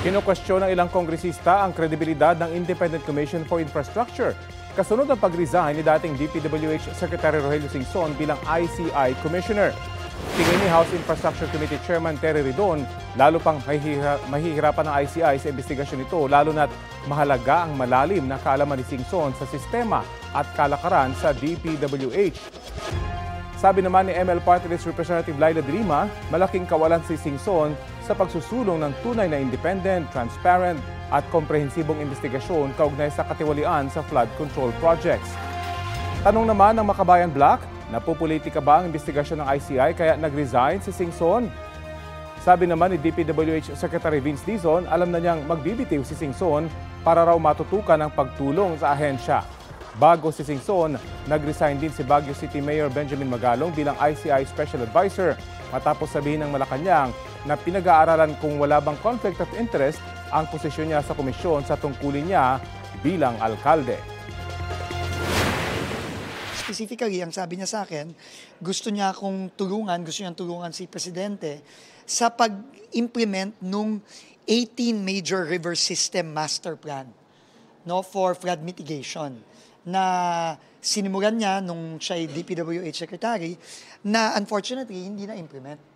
Kino-question ng ilang kongresista ang kredibilidad ng Independent Commission for Infrastructure kasunod ng pag-resign ni dating DPWH Secretary Rogelio Singson bilang ICI Commissioner. Tingin ni House Infrastructure Committee Chairman Terry Ridon, lalo pang mahihirapan ng ICI sa investigasyon nito lalo na't mahalaga ang malalim na kaalaman ni Singson sa sistema at kalakaran sa DPWH. Sabi naman ni ML Party List Representative Laila de Lima, malaking kawalan si Singson sa pagsusulong ng tunay na independent, transparent at komprehensibong investigasyon kaugnay sa katiwalian sa flood control projects. Tanong naman ng Makabayan Black, napupolitika ba ang investigasyon ng ICI kaya nag-resign si Singson? Sabi naman ni DPWH Secretary Vince Dizon, alam na niyang magbibitiw si Singson para raw matutukan ang pagtulong sa ahensya. Bago si Singson, nag-resign din si Baguio City Mayor Benjamin Magalong bilang ICI Special Advisor matapos sabihin ng Malacanang na pinag-aaralan kung wala bang conflict of interest ang posisyon niya sa komisyon sa tungkulin niya bilang alkalde. Specifically, ang sabi niya sa akin, gusto niya niyang tulungan si Presidente sa pag-implement nung 18 Major River System Master Plan, no, for flood mitigation na sinimulan niya nung siya ay DPWH Secretary na unfortunately hindi na-implement.